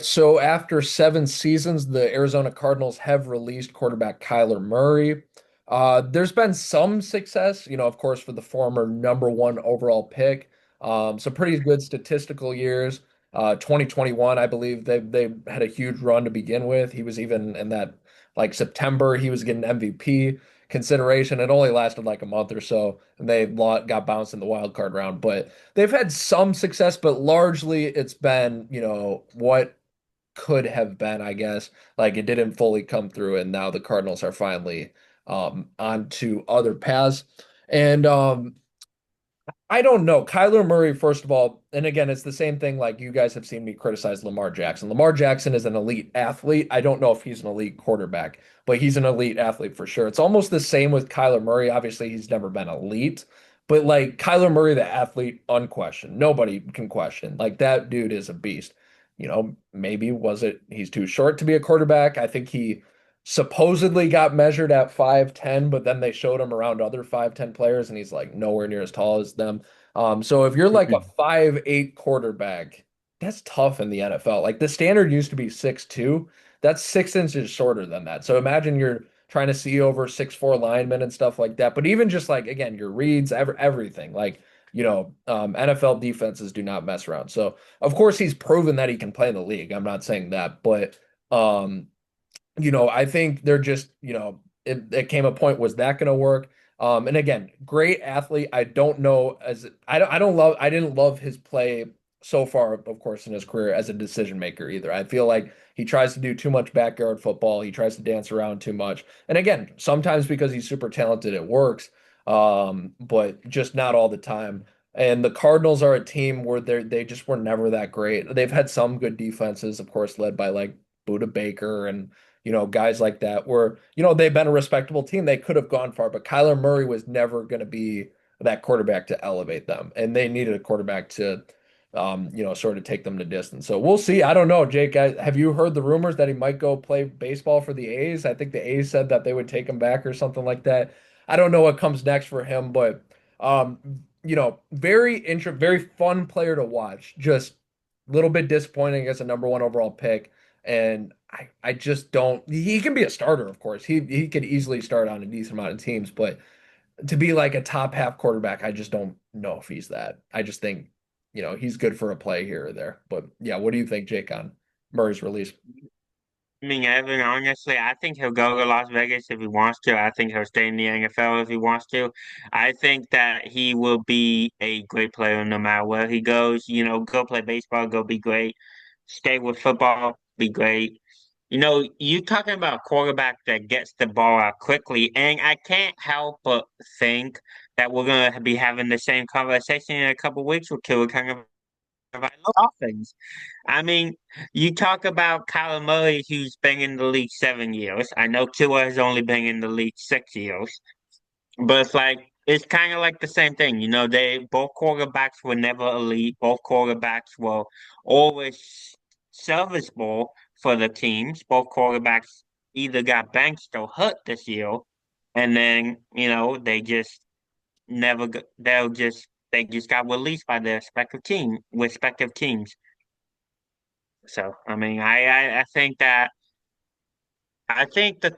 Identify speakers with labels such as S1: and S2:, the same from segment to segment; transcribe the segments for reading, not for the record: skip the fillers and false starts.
S1: So after 7 seasons, the Arizona Cardinals have released quarterback Kyler Murray. There's been some success, of course, for the former number 1 overall pick. Some pretty good statistical years. 2021, I believe they had a huge run to begin with. He was even in that like September, he was getting MVP consideration. It only lasted like a month or so, and got bounced in the wild card round. But they've had some success, but largely it's been, what could have been, I guess. Like it didn't fully come through, and now the Cardinals are finally on to other paths. And I don't know. Kyler Murray, first of all, and again, it's the same thing like you guys have seen me criticize Lamar Jackson. Lamar Jackson is an elite athlete. I don't know if he's an elite quarterback, but he's an elite athlete for sure. It's almost the same with Kyler Murray. Obviously, he's never been elite, but like Kyler Murray, the athlete, unquestioned. Nobody can question. Like that dude is a beast. Maybe was it he's too short to be a quarterback? I think he supposedly got measured at 5'10", but then they showed him around other 5'10" players and he's like nowhere near as tall as them. So if you're like a 5'8" quarterback, that's tough in the NFL. Like the standard used to be 6'2". That's 6 inches shorter than that. So imagine you're trying to see over 6'4" linemen and stuff like that. But even just like again, your reads, everything, like NFL defenses do not mess around. So of course he's proven that he can play in the league. I'm not saying that, but um I think they're just, it came a point, was that going to work? And again, great athlete. I don't know as I didn't love his play so far, of course, in his career as a decision maker either. I feel like he tries to do too much backyard football. He tries to dance around too much. And again, sometimes because he's super talented, it works. But just not all the time. And the Cardinals are a team where they just were never that great. They've had some good defenses, of course, led by like Buda Baker and guys like that where, they've been a respectable team. They could have gone far, but Kyler Murray was never going to be that quarterback to elevate them. And they needed a quarterback to, sort of take them to distance. So we'll see. I don't know, Jake. Have you heard the rumors that he might go play baseball for the A's? I think the A's said that they would take him back or something like that. I don't know what comes next for him, but very fun player to watch. Just a little bit disappointing as a number 1 overall pick. And I just don't. He can be a starter, of course. He could easily start on a decent amount of teams, but to be like a top half quarterback, I just don't know if he's that. I just think, he's good for a play here or there. But yeah, what do you think, Jake, on Murray's release?
S2: I mean, Evan, honestly, I think he'll go to Las Vegas if he wants to. I think he'll stay in the NFL if he wants to. I think that he will be a great player no matter where he goes. Go play baseball, go be great. Stay with football, be great. You talking about a quarterback that gets the ball out quickly, and I can't help but think that we're gonna be having the same conversation in a couple weeks with Tua kind of about offense. I mean, you talk about Kyler Murray, who's been in the league 7 years. I know Tua has only been in the league 6 years, but it's kind of like the same thing. They both quarterbacks were never elite. Both quarterbacks were always serviceable for the teams. Both quarterbacks either got benched or hurt this year, and then they just never. They just got released by their respective teams. So, I mean, I think the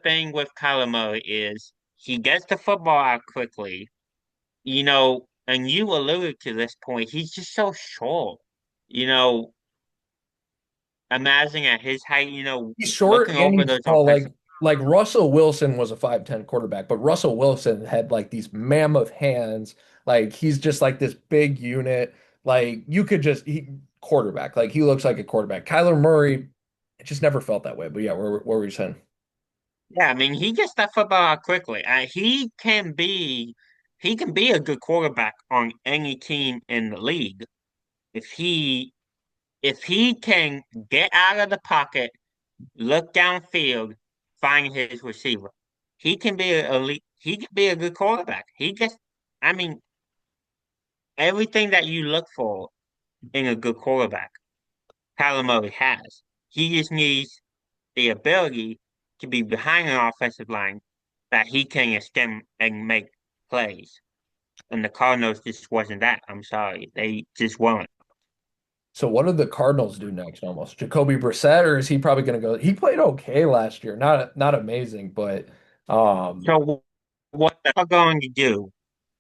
S2: thing with Kyler Murray is he gets the football out quickly, and you alluded to this point. He's just so short. You know, Imagine at his height,
S1: He's short
S2: looking
S1: and
S2: over
S1: he's
S2: those
S1: tall.
S2: offensive.
S1: Like Russell Wilson was a 5'10" quarterback, but Russell Wilson had like these mammoth hands. Like he's just like this big unit. Like you could just he quarterback. Like he looks like a quarterback. Kyler Murray, it just never felt that way. But yeah, what were you saying?
S2: Yeah, I mean, he gets that football out quickly. He can be a good quarterback on any team in the league if he if he can get out of the pocket, look downfield, find his receiver. He can be a elite. He can be a good quarterback. I mean, everything that you look for in a good quarterback, Kyler Murray has. He just needs the ability to be behind an offensive line that he can extend and make plays. And the Cardinals just wasn't that. I'm sorry, they just weren't.
S1: So what did the Cardinals do next almost? Jacoby Brissett, or is he probably going to go? He played okay last year. Not amazing, but um
S2: So what they're going to do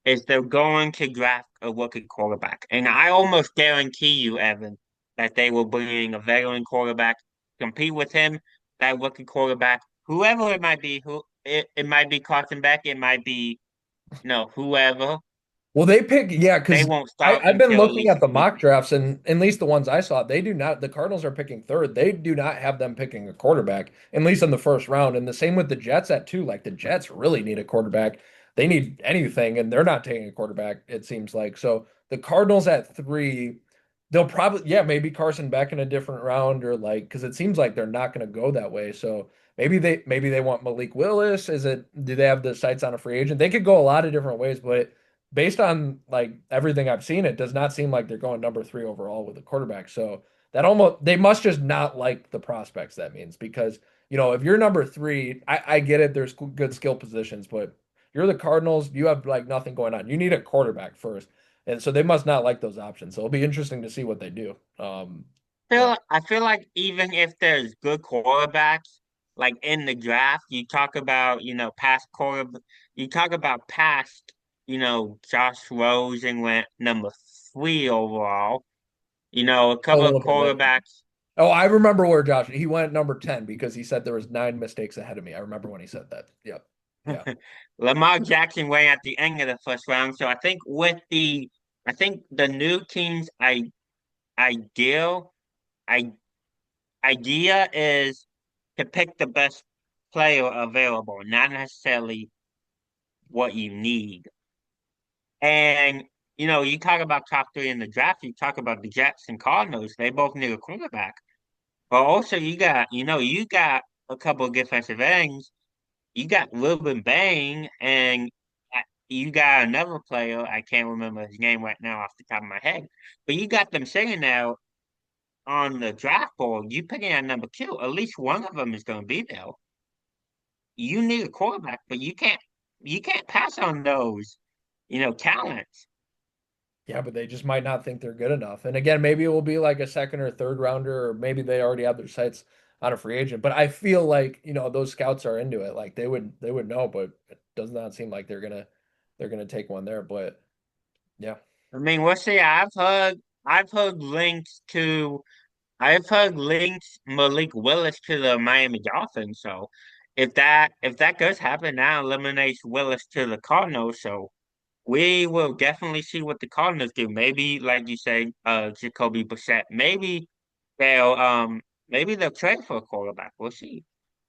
S2: is they're going to draft a rookie quarterback. And I almost guarantee you, Evan, that they will bring a veteran quarterback, compete with him, that rookie quarterback, whoever it might be, it might be Carson Beck, it might be no, whoever.
S1: well, they pick, yeah,
S2: They
S1: because
S2: won't
S1: I
S2: start
S1: I've been
S2: until at
S1: looking
S2: least
S1: at the
S2: week.
S1: mock drafts, and at least the ones I saw, they do not. The Cardinals are picking third. They do not have them picking a quarterback, at least in the first round. And the same with the Jets at two. Like the Jets really need a quarterback. They need anything, and they're not taking a quarterback. It seems like so. The Cardinals at three, they'll probably yeah maybe Carson Beck in a different round or like because it seems like they're not going to go that way. So maybe they want Malik Willis. Is it do they have the sights on a free agent? They could go a lot of different ways, but based on like everything I've seen, it does not seem like they're going number three overall with a quarterback. So that almost they must just not like the prospects. That means because if you're number three, I get it. There's good skill positions, but you're the Cardinals. You have like nothing going on. You need a quarterback first, and so they must not like those options. So it'll be interesting to see what they do. Yeah.
S2: I feel like even if there's good quarterbacks, like in the draft, you talk about, past you talk about past, Josh Rosen went number 3 overall. A
S1: Oh,
S2: couple
S1: we'll
S2: of
S1: look at later.
S2: quarterbacks.
S1: Oh, I remember where Josh he went number 10 because he said there was nine mistakes ahead of me. I remember when he said that. Yep. Yeah.
S2: Lamar Jackson went at the end of the first round. So I think the new team's ideal, I, idea is to pick the best player available, not necessarily what you need. And, you talk about top three in the draft, you talk about the Jets and Cardinals, they both need a quarterback. But also you got a couple of defensive ends. You got Ruben Bain and you got another player, I can't remember his name right now off the top of my head, but you got them sitting there on the draft board. You picking at number two, at least one of them is going to be there. You need a quarterback, but you can't pass on those, talents.
S1: Yeah, but they just might not think they're good enough. And again, maybe it will be like a second or third rounder, or maybe they already have their sights on a free agent. But I feel like, those scouts are into it. Like they would know, but it does not seem like they're gonna take one there. But yeah.
S2: I mean, we'll see. I've heard links to I've heard links Malik Willis to the Miami Dolphins. So if that does happen, that eliminates Willis to the Cardinals. So we will definitely see what the Cardinals do. Maybe, like you say, Jacoby Brissett. Maybe they'll trade for a quarterback. We'll see.